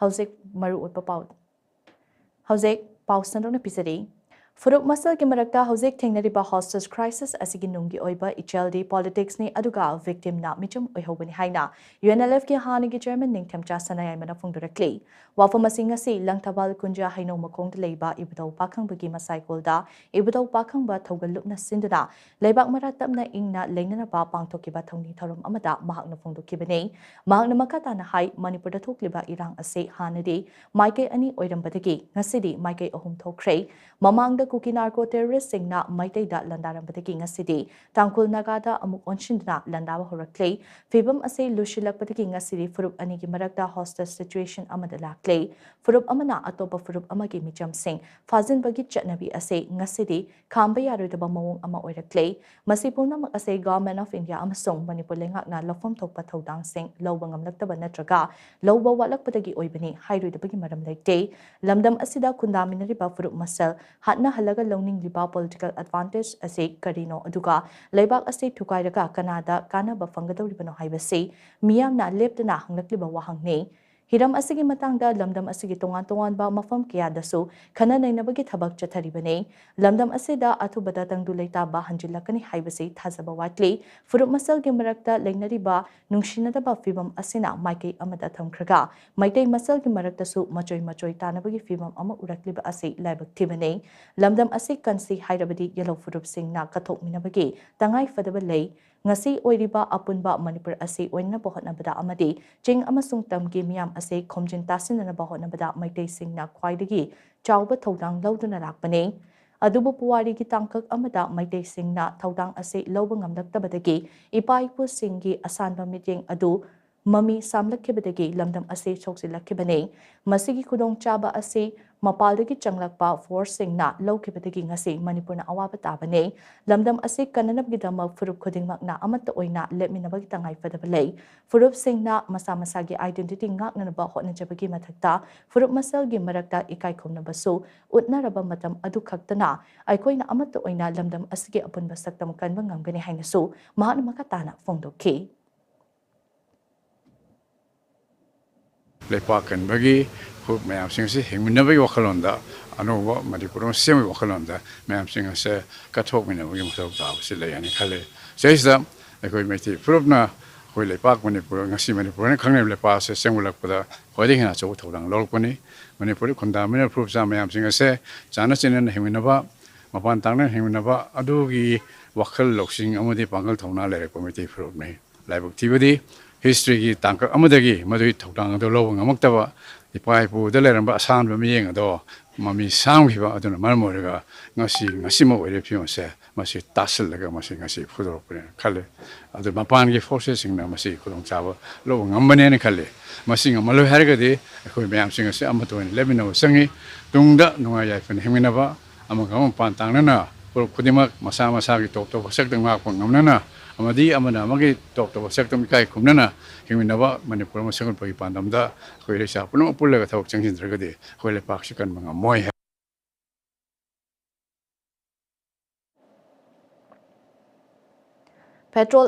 Hauzik Maru Utpapau. Hauzik Pausandon Pisari. Furup Masal Kimarakta Hauzik Tingnariba hostage crisis asigi nungi oiba HLD politics ni aduga victim na Meecham Oihoubani haina UNLF ki hanigi chairman Ningthamcha Sanayaima na directly Wafamasing si Langtabal Kunja Haino Makong Leba Ibudau Pakang Bagi Masaikolda Ibudau Pakang ba Togalup na Sinduna Lebak Maratam na Ingna Lena ba Pangtokiba Tony Tarum Amada Mahak na Fungdo Kibane Mahak na Makata na Hai Manipur da Tukliba Irang Ase Hanadi Maike Ani Oirambadagi Ngasidi Maike Ohum Tokre Mamang Kuki narco terrorist singna Maite da Landaram Pataki Ngasidi, Tangkul Nagada Amuk Onshindna Landava Horakle, Fibum Ase Lushilak Pataki Ngasidi Furup Anigi Marakda hostage situation Amadala Clay, Furup Amana Atopa Furup Amagi Meecham Singh, Fazin Bagit Chatnabi Ase Ngasidi, Kambaya Rudaba Mawung Ama Oirakle, Masipuna Ase Government of India Amasong Manipur Lengak na Lofum Tokpa Todang Singh, Lobangam Laktaba Natraga, Loba Walak Patagi Oibani, Hairu the Bagi Madam Lake Day, Lamdam Asida Kundaminariba Furup Masal, Hatna Halaga Loning Liba political advantage ase Karino Aduga, Lebak ase Tukairaga, Canada, Kanaba Fangado Libano Haibase, Miam na Leptana Hangliba Wahangne, Hiram Asigi Matanga, Lamdam Asigi Tongan ba Mafam Kiadaso, Kanana Nabagi Tabak Chataribane, Lamdam Asida Atubadatang Duleta ba Hanjilakani Haibase, Tazaba Watley, Furup Masal Gimarakta, Lengnariba, Nungshinadaba Fibam Asina, Maike Amadatam Kraga, Maite Masal Gimarakta su, Machoy Tanabagi Fibam Ama Urakliba Ase, Labak Tibane, Lamdam Ase Kansi Hairabadi, Yellow Furup Sing na Katok Minabagi, Tangai Fadabalay, Ngasi Oiriba Apunba Manipur Ase Oina Bohotnabada Amadi, Jing Amasung Tamgi Miam Ase Komjin Tasin and Bahotnabada Maite Sing na Kwaidagi, Chauba Todang Loduna Lakbane, Adubu Puari Gitangkak Amada Maite Sing na Todang Ase Lobangam Laktabadagi, Ipaipu Singi Asanba Meeting Adu, Mami Samlakibadagi, Lamdam Ase Choksilakibane, Masigi Kudong Chaba Ase, Mapaldagi Changlakpa, Forcing na Low Kibadagi Ase, Manipur na Awabatabane, Lamdam Ase Kananab Gidama, Furup Kuding Magna, Amata Oina, let me Nabagitangay Fadabalay, Furup Sing na Masamasagi identity ngak na nabahot na Jabagi Matakta, Furup Masalgi Marakta Ikaikom na Baso, Utna Rabamatam Adukaktana, Aikoi na Amata Oina, Lamdam Asigi Apun Basaktam Kanbangang Benihainaso, Mahat na Makatana, Fondo K. Lepakan bagi hub mayam sing si hingminabi wakalonda anuwa Manipur semi wakalonda mayam sing se kathok minabi masau ta sila yani khale seisda ekoi meti prubna hoi lepak Manipur ngasi Manipur ne khangne lepa se sengulak pada hoi hina chaw thodang lolpani Manipur khonda mina prub sa mayam sing se chana chinen hingminaba mapan tangna hingminaba adugi wakal loksing amodi pangal thona le komiti prub ne laibuk tibadi history ki tangka amadagi madui thotang do lo ngamaktawa ipai pu de leramba asan ba miyeng do mami sang hiba aduna marmorega ngasi mo wele pyo se masi tasel lega masi ngasi phudor pre khale adu mapan ki forces sing na masi khudong chawa lo ngambane ne khale masi ngamalo harga de khoi mayam sing se amato ne lebino sangi tungda nunga ya fen himina ba amaga pan tang na pur khudimak masa ki tok tok sak dang ma ngamna na amadi amana magi tok tok sektom kai kumnana hingminawa Manipur ma sangun pagi pandamda khoire sa puno pullaga thok changin dragade khoile pakshikan manga moi Petrol